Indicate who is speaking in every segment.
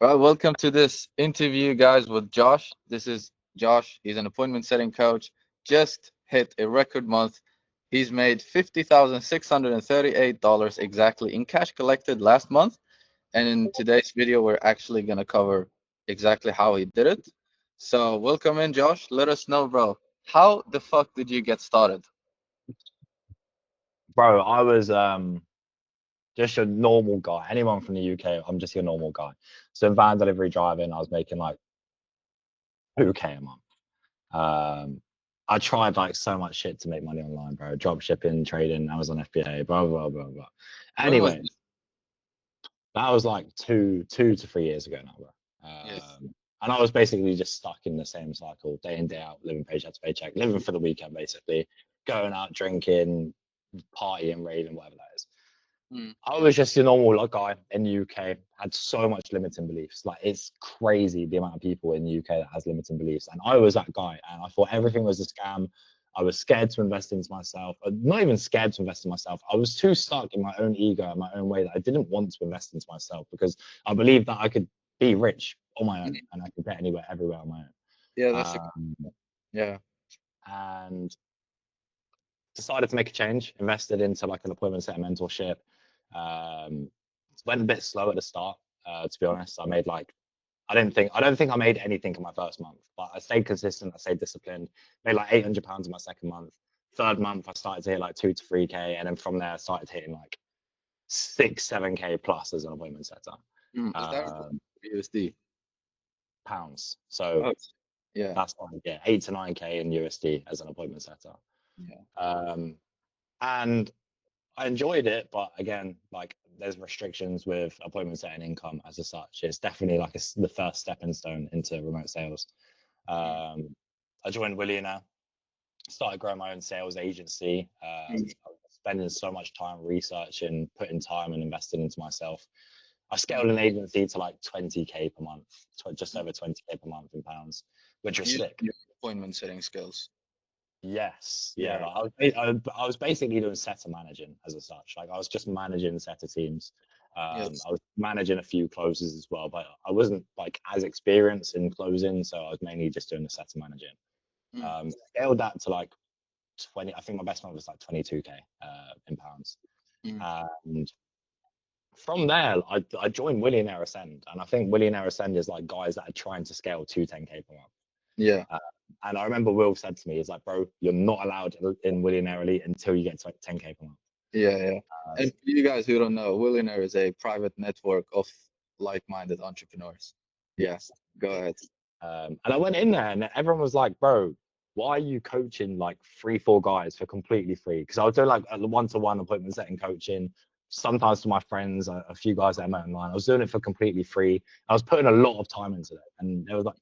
Speaker 1: Well, welcome to this interview, guys, with Josh. This is Josh. He's an appointment setting coach. Just hit a record month. He's made $50,638 exactly in cash collected last month. And in today's video, we're actually going to cover exactly how he did it. So, welcome in, Josh. Let us know, bro. How the fuck did you get started?
Speaker 2: Bro, I was just a normal guy. Anyone from the UK, I'm just a normal guy. So in van delivery driving, I was making like 2K a month. Um, I tried like so much shit to make money online, bro. Drop shipping, trading, Amazon FBA, blah blah blah blah.
Speaker 1: When was
Speaker 2: Anyways,
Speaker 1: this?
Speaker 2: that was like two to 3 years ago now, bro.
Speaker 1: Yes.
Speaker 2: And I was basically just stuck in the same cycle, day in day out, living paycheck to paycheck, living for the weekend, basically, going out drinking, partying, raving, whatever that is.
Speaker 1: Mm,
Speaker 2: I was just a normal like, guy in the UK, had so much limiting beliefs. Like it's crazy the amount of people in the UK that has limiting beliefs. And I was that guy and I thought everything was a scam. I was scared to invest into myself. Not even scared to invest in myself. I was too stuck in my own ego and my own way that I didn't want to invest into myself because I believed that I could be rich on my own
Speaker 1: mm.
Speaker 2: and I could get anywhere, everywhere on my own.
Speaker 1: Yeah, that's a yeah.
Speaker 2: And decided to make a change, invested into like an appointment setting mentorship. Um, went a bit slow at the start, to be honest. I made like I don't think I made anything in my first month, but I stayed consistent, I stayed disciplined, made like £800 in my second month. Third month I started to hit like 2 to 3K, and then from there I started hitting like 6, 7K plus as an appointment setter.
Speaker 1: Is that
Speaker 2: Um,
Speaker 1: USD?
Speaker 2: pounds. So
Speaker 1: Oh, yeah.
Speaker 2: that's like yeah, 8 to 9K in USD as an appointment setter.
Speaker 1: Yeah.
Speaker 2: Um, and I enjoyed it, but again, like there's restrictions with appointment setting income as a such. It's definitely like the first stepping stone into remote sales.
Speaker 1: Mm,
Speaker 2: Um, I joined Willionaire, started growing my own sales agency.
Speaker 1: mm,
Speaker 2: I was spending so much time researching, putting time and investing into myself. I scaled
Speaker 1: mm,
Speaker 2: an agency to like 20K per month, just
Speaker 1: mm.
Speaker 2: over 20K per month in pounds, which was
Speaker 1: Using
Speaker 2: sick.
Speaker 1: your appointment setting skills.
Speaker 2: Yes, yeah.
Speaker 1: Yeah.
Speaker 2: Like I was basically doing setter managing as a such. Like I was just managing setter teams.
Speaker 1: Yes.
Speaker 2: I was managing a few closes as well, but I wasn't like as experienced in closing, so I was mainly just doing the setter managing.
Speaker 1: Mm,
Speaker 2: Scaled that to like 20. I think my best month was like 22K in pounds.
Speaker 1: mm.
Speaker 2: And from there, I joined Willionaire Ascend, and I think Willionaire Ascend is like guys that are trying to scale to 10K per month.
Speaker 1: Yeah.
Speaker 2: Uh, and I remember Will said to me, he's like, bro, you're not allowed in Willionaire Elite until you get to like 10K per month.
Speaker 1: Yeah. Yeah. And
Speaker 2: Um,
Speaker 1: for you guys who don't know, Willionaire is a private network of like-minded entrepreneurs. Yeah.
Speaker 2: yes.
Speaker 1: Go ahead.
Speaker 2: And I went in there and everyone was like, bro, why are you coaching like 3, 4 guys for completely free? Because I was doing like a one-to-one appointment setting coaching, sometimes to my friends, a few guys that I met online. I was doing it for completely free. I was putting a lot of time into it. And they were like,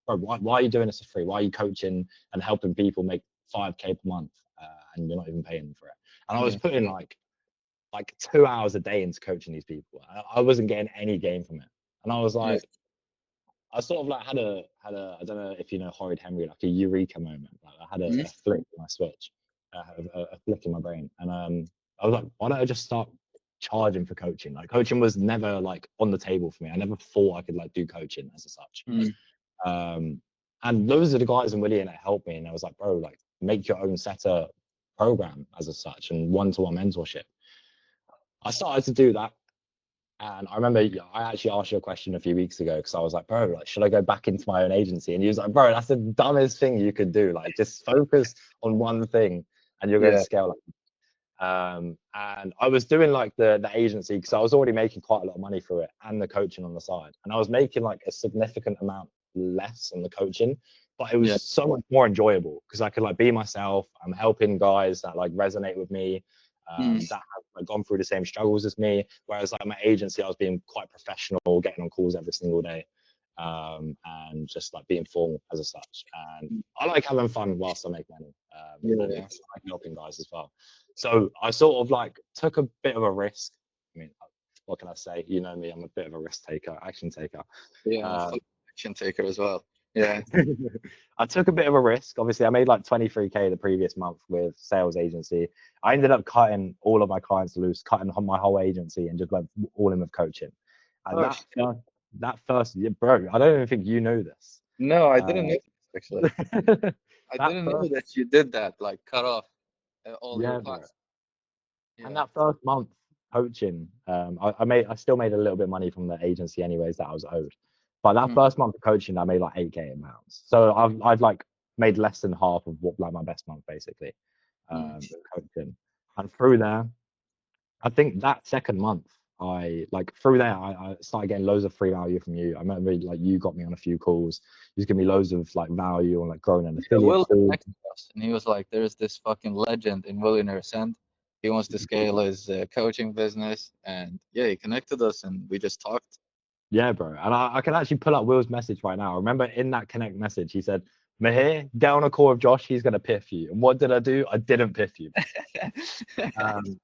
Speaker 2: bro, why are you doing this for free? Why are you coaching and helping people make 5K per month and you're not even paying them for it? And I was
Speaker 1: Yeah.
Speaker 2: putting like 2 hours a day into coaching these people. I wasn't getting any gain from it. And I was
Speaker 1: Yeah.
Speaker 2: like, I sort of like had a I don't know if you know Horrid Henry, like a eureka moment. Like I had
Speaker 1: Mm,
Speaker 2: a flick in my switch, a flick in my brain, and I was like, why don't I just start charging for coaching? Like coaching was never like on the table for me. I never thought I could like do coaching as such.
Speaker 1: mm.
Speaker 2: Um, and those are the guys in William that helped me. And I was like, bro, like make your own setter program as a such and one-to-one mentorship. I started to do that. And I remember I actually asked you a question a few weeks ago because I was like, bro, like, should I go back into my own agency? And he was like, bro, that's the dumbest thing you could do. Like, just focus on one thing and you're going to
Speaker 1: Yeah.
Speaker 2: scale up. And I was doing like the agency because I was already making quite a lot of money through it and the coaching on the side. And I was making like a significant amount less on the coaching, but it was
Speaker 1: Yeah.
Speaker 2: so much more enjoyable because I could like be myself. I'm helping guys that like resonate with me,
Speaker 1: Mm,
Speaker 2: that have like, gone through the same struggles as me. Whereas like my agency, I was being quite professional, getting on calls every single day. And just like being formal as a such. And I like having fun whilst I make money.
Speaker 1: yeah.
Speaker 2: And
Speaker 1: Yeah.
Speaker 2: I like helping guys as well. So I sort of like took a bit of a risk. I mean, what can I say? You know me, I'm a bit of a risk taker, action taker.
Speaker 1: Yeah. I'm a
Speaker 2: Uh,
Speaker 1: full action taker as well. Yeah.
Speaker 2: I took a bit of a risk. Obviously, I made like 23K the previous month with sales agency. I ended up cutting all of my clients loose, cutting my whole agency, and just went all in with coaching. And
Speaker 1: Oh,
Speaker 2: that
Speaker 1: shit.
Speaker 2: that first year, bro, I don't even think you know this.
Speaker 1: No, I
Speaker 2: Uh,
Speaker 1: didn't know this, actually. I
Speaker 2: that
Speaker 1: didn't know
Speaker 2: first,
Speaker 1: that you did that, like cut off all your
Speaker 2: yeah, bro.
Speaker 1: classes.
Speaker 2: And
Speaker 1: Yeah.
Speaker 2: that first month coaching, I still made a little bit of money from the agency anyways that I was owed. But that
Speaker 1: Mm,
Speaker 2: first month of coaching, I made like 8K in pounds. So I've like made less than half of what like my best month basically,
Speaker 1: mm.
Speaker 2: with coaching. And through there, I think that second month, I like through there, I started getting loads of free value from you. I remember like you got me on a few calls. You just give me loads of like value on like growing an
Speaker 1: Yeah,
Speaker 2: affiliate
Speaker 1: Will
Speaker 2: tool.
Speaker 1: connected us, and he was like, "There's this fucking legend in Millionaire Ascend. He wants to scale his coaching business." And yeah, he connected us, and we just talked.
Speaker 2: Yeah, bro. And I can actually pull up Will's message right now. Remember in that connect message, he said, Mahir, get on a call with Josh. He's gonna piff you. And what did I do? I didn't piff you.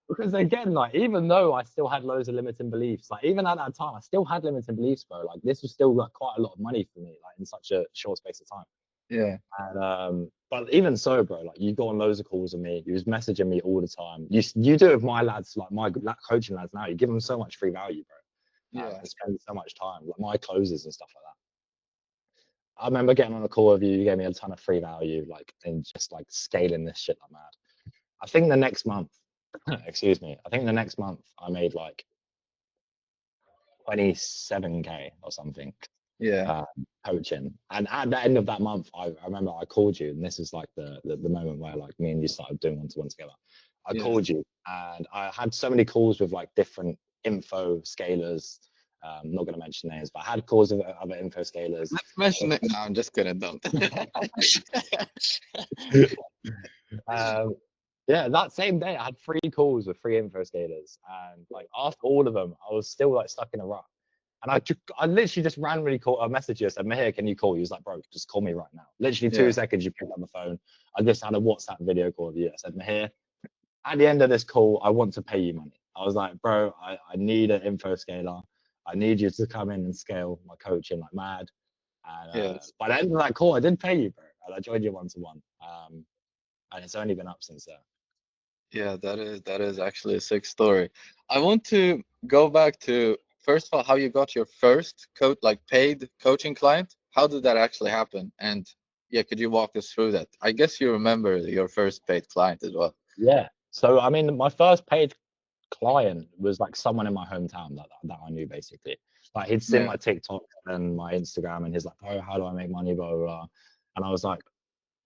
Speaker 2: Because again, like even though I still had loads of limiting beliefs, like even at that time, I still had limiting beliefs, bro. Like this was still like quite a lot of money for me, like in such a short space of time.
Speaker 1: Yeah,
Speaker 2: And but even so, bro, like you go on loads of calls with me. You was messaging me all the time. You do it with my lads, like my coaching lads now. You give them so much free value, bro.
Speaker 1: yeah,
Speaker 2: And spend so much time, like my closes and stuff like that. I remember getting on a call with you. You gave me a ton of free value, like and just like scaling this shit like mad. I think the next month, excuse me, I think the next month I made like 27K or something
Speaker 1: yeah,
Speaker 2: um, coaching. And at the end of that month, I remember I called you, and this is like the moment where like me and you started doing one-to-one together. I
Speaker 1: yeah.
Speaker 2: called you, and I had so many calls with like different info scalers. Not going to mention names, but I had calls with other info scalers.
Speaker 1: Let's mention it. No, I'm just kidding. Don't.
Speaker 2: um, yeah, that same day I had 3 calls with 3 info scalers, and like after all of them, I was still like stuck in a rut. And I literally just randomly called a message you. I said, Mahir, can you call? He was like, bro, just call me right now. Literally two
Speaker 1: Yeah,
Speaker 2: seconds, you picked up the phone. I just had a WhatsApp video call with you. I said, Mahir, at the end of this call, I want to pay you money. I was like, bro, I need an info scaler. I need you to come in and scale my coaching like mad. And
Speaker 1: yes.
Speaker 2: by the end of that call, I did pay you, bro. And I joined you one-to-one. And it's only been up since then.
Speaker 1: Yeah, that is actually a sick story. I want to go back to first of all how you got your first coach, like paid coaching client. How did that actually happen? And yeah, could you walk us through that? I guess you remember your first paid client as well.
Speaker 2: Yeah. So I mean, my first paid client was like someone in my hometown that I knew basically. Like he'd seen
Speaker 1: Yeah.
Speaker 2: my TikTok and my Instagram, and he's like, "Oh, how do I make money?" Blah blah blah. And I was like,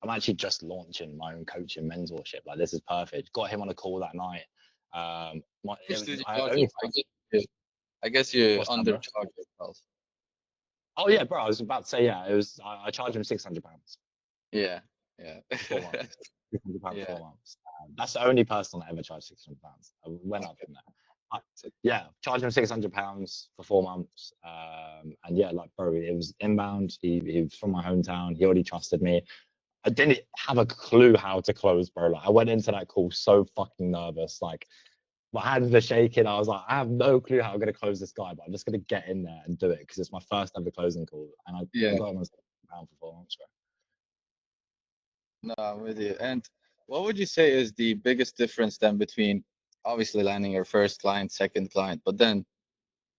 Speaker 2: "I'm actually just launching my own coaching mentorship. Like this is perfect." Got him on a call that night.
Speaker 1: Which did you
Speaker 2: I
Speaker 1: charge him?
Speaker 2: only
Speaker 1: I guess you
Speaker 2: what's that, bro?
Speaker 1: undercharge yourself.
Speaker 2: Oh yeah, bro. I was about to say yeah. It was I charged him £600
Speaker 1: Yeah, yeah.
Speaker 2: for 4 months. £600 for
Speaker 1: Yeah,
Speaker 2: 4 months. That's the only person I ever charged £600. I went up from there. Yeah, charged him £600 for 4 months. And yeah, like bro, it was inbound. He was from my hometown. He already trusted me. I didn't have a clue how to close, bro. Like I went into that call so fucking nervous. Like my hands were shaking. I was like, I have no clue how I'm gonna close this guy, but I'm just gonna get in there and do it because it's my first ever closing call. And I
Speaker 1: yeah.
Speaker 2: got him on £600 for 4 months, bro.
Speaker 1: No, I'm with you. And what would you say is the biggest difference then between obviously landing your first client, second client, but then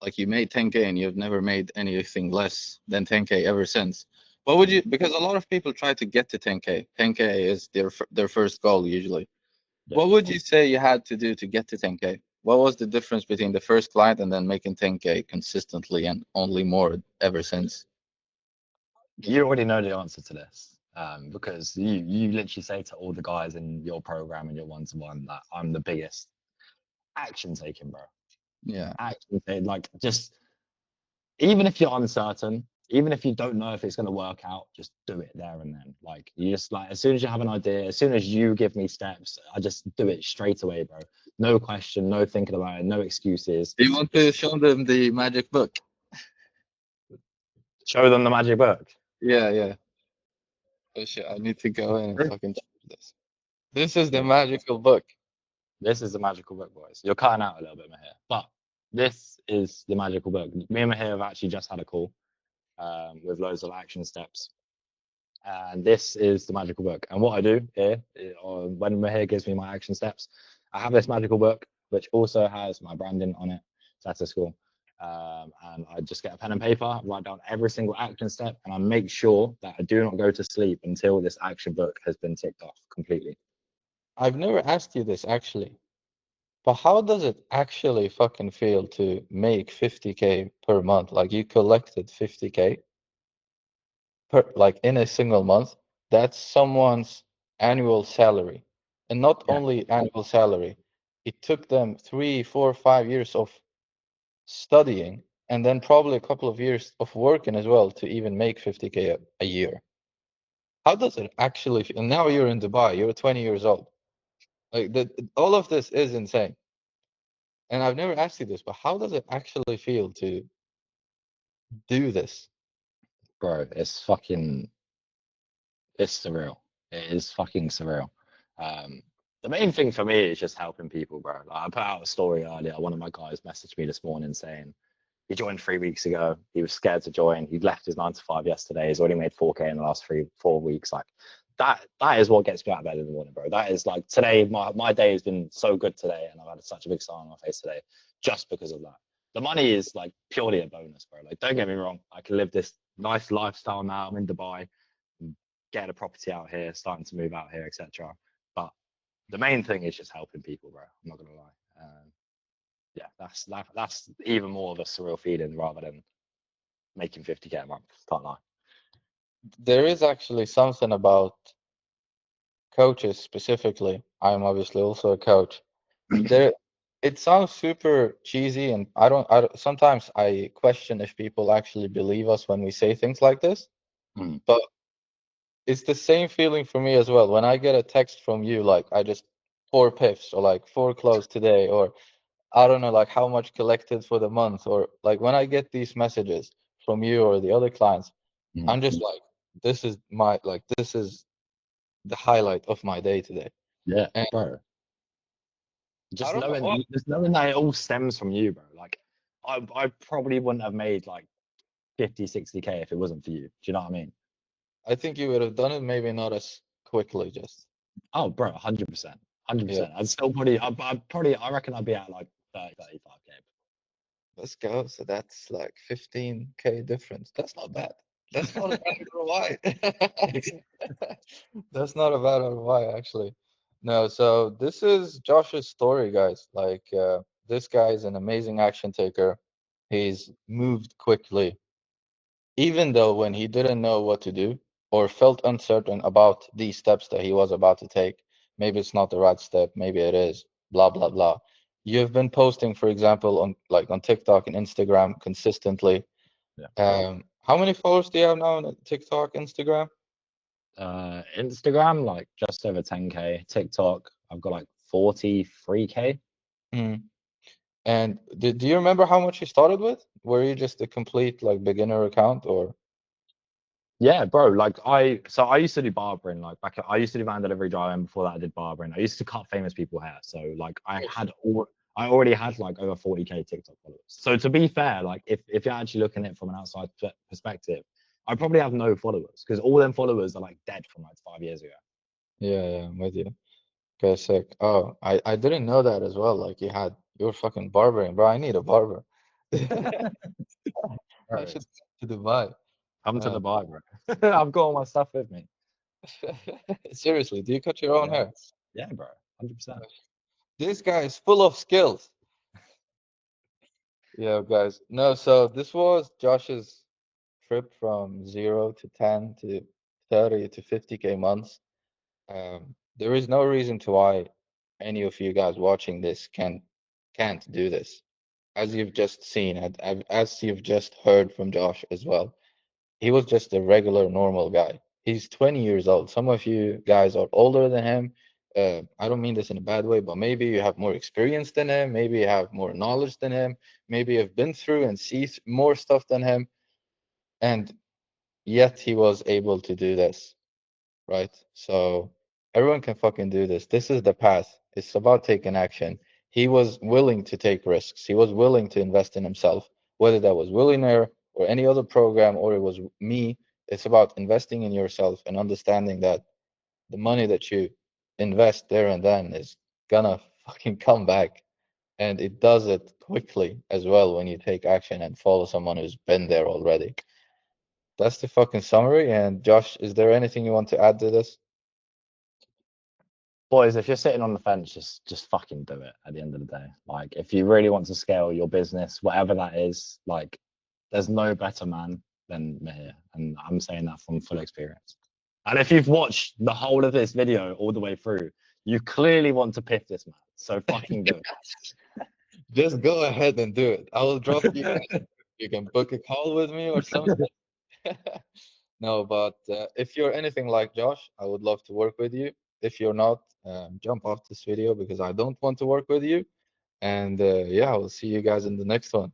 Speaker 1: like you made 10K and you've never made anything less than 10K ever since. What would you, because a lot of people try to get to 10K. 10K is their first goal usually.
Speaker 2: Yeah.
Speaker 1: What would you say you had to do to get to 10K? What was the difference between the first client and then making 10K consistently and only more ever since?
Speaker 2: You already know the answer to this. Because you literally say to all the guys in your program and your one-to-one that I'm the biggest action taking, bro.
Speaker 1: Yeah.
Speaker 2: Action taking, like just even if you're uncertain, even if you don't know if it's going to work out, just do it there and then. Like you just like as soon as you have an idea, as soon as you give me steps, I just do it straight away, bro. No question, no thinking about it, no excuses.
Speaker 1: Do you want to
Speaker 2: Just
Speaker 1: show them the magic book?
Speaker 2: show them the magic book.
Speaker 1: Yeah, yeah. Oh shit, I need to go in and fucking charge this. This is the
Speaker 2: Yeah,
Speaker 1: magical book.
Speaker 2: this is the magical book, boys. You're cutting out a little bit, Mahir, but this is the magical book. Me and Mahir have actually just had a call with loads of action steps. And this is the magical book. And what I do here, when Mahir gives me my action steps, I have this magical book, which also has my branding on it. So that's a school. And I just get a pen and paper, write down every single action step, and I make sure that I do not go to sleep until this action book has been ticked off completely.
Speaker 1: I've never asked you this actually, but how does it actually fucking feel to make 50K per month? Like you collected 50K per like in a single month. That's someone's annual salary. And not
Speaker 2: Yeah.
Speaker 1: only annual salary, it took them 3, 4, 5 years of studying and then probably a couple of years of working as well to even make 50K a year. How does it actually feel? And now you're in Dubai, you're 20 years old. Like all of this is insane. And I've never asked you this, but how does it actually feel to do this?
Speaker 2: Bro, it's surreal. It is fucking surreal. Um, the main thing for me is just helping people, bro. Like, I put out a story earlier. One of my guys messaged me this morning saying he joined 3 weeks ago. He was scared to join. He'd left his 9 to 5 yesterday. He's already made 4K in the last 4 weeks. Like that is what gets me out of bed in the morning, bro. That is like today, my day has been so good today, and I've had such a big smile on my face today just because of that. The money is like purely a bonus, bro. Like, don't get me wrong, I can live this nice lifestyle now. I'm in Dubai, getting a property out here, starting to move out here, etc. But the main thing is just helping people, bro. I'm not gonna lie. Yeah, that's even more of a surreal feeling rather than making 50K a month. Can't lie.
Speaker 1: There is actually something about coaches specifically. I'm obviously also a coach. There, it sounds super cheesy, and sometimes I question if people actually believe us when we say things like this.
Speaker 2: Mm.
Speaker 1: But it's the same feeling for me as well. When I get a text from you, like I just 4 piffs or like 4 close today, or I don't know, like how much collected for the month, or like when I get these messages from you or the other clients,
Speaker 2: Mm.
Speaker 1: I'm just like, this is the highlight of my day today.
Speaker 2: Yeah,
Speaker 1: And
Speaker 2: bro.
Speaker 1: I don't know why.
Speaker 2: Just knowing that it all stems from you, bro. Like, I probably wouldn't have made like 50, 60K if it wasn't for you. Do you know what I mean?
Speaker 1: I think you would have done it, maybe not as quickly, just
Speaker 2: Oh, bro, 100%.
Speaker 1: yeah.
Speaker 2: 100%. I'd still I reckon I'd be at like 30, 35K.
Speaker 1: Let's go. So that's like 15K difference. That's not bad. That's not a bad ROI. That's not a bad ROI, actually. No, so this is Josh's story, guys. Like, this guy is an amazing action taker. He's moved quickly, even though when he didn't know what to do or felt uncertain about these steps that he was about to take. Maybe it's not the right step, maybe it is, blah, blah, blah. You've been posting, for example, on TikTok and Instagram consistently.
Speaker 2: Yeah.
Speaker 1: How many followers do you have now on TikTok, Instagram?
Speaker 2: Instagram, like just over 10K. TikTok, I've got like 43K.
Speaker 1: Mm. And do you remember how much you started with? Were you just a complete like beginner account or?
Speaker 2: Yeah, bro. Like I used to do barbering. Like I used to do van delivery driving. Before that, I did barbering. I used to cut famous people hair. So like I already had like over 40K TikTok followers. So to be fair, like if you're actually looking at it from an outside perspective, I probably have no followers because all them followers are like dead from like 5 years ago.
Speaker 1: Yeah, I'm with you. Okay, sick. Oh, I didn't know that as well. Like you were fucking barbering, bro. I need a barber. I
Speaker 2: Bro,
Speaker 1: should come to Dubai.
Speaker 2: come to
Speaker 1: Uh,
Speaker 2: the bar, bro. I've got all my stuff with me.
Speaker 1: seriously, do you cut your own
Speaker 2: Yeah,
Speaker 1: hair?
Speaker 2: yeah, bro. 100%.
Speaker 1: This guy is full of skills. Yeah, guys. No, so this was Josh's trip from 0 to 10 to 30 to 50K months. There is no reason to why any of you guys watching this can't do this. As you've just seen, as you've just heard from Josh as well. He was just a regular, normal guy. He's 20 years old. Some of you guys are older than him. I don't mean this in a bad way, but maybe you have more experience than him. Maybe you have more knowledge than him. Maybe you've been through and see more stuff than him. And yet he was able to do this, right? So everyone can fucking do this. This is the path. It's about taking action. He was willing to take risks. He was willing to invest in himself, whether that was Willionaire or any other program or it was me. It's about investing in yourself and understanding that the money that you invest there and then is gonna fucking come back. and it does it quickly as well when you take action and follow someone who's been there already. That's the fucking summary. And Josh, is there anything you want to add to this?
Speaker 2: Boys, if you're sitting on the fence, just fucking do it at the end of the day. Like, if you really want to scale your business, whatever that is, like, there's no better man than Mahir. And I'm saying that from full experience. And if you've watched the whole of this video all the way through, you clearly want to pick this man. So fucking do it.
Speaker 1: Just go ahead and do it. I will drop you. You can book a call with me or something. No, but if you're anything like Josh, I would love to work with you. If you're not, jump off this video because I don't want to work with you. And yeah, I will see you guys in the next one.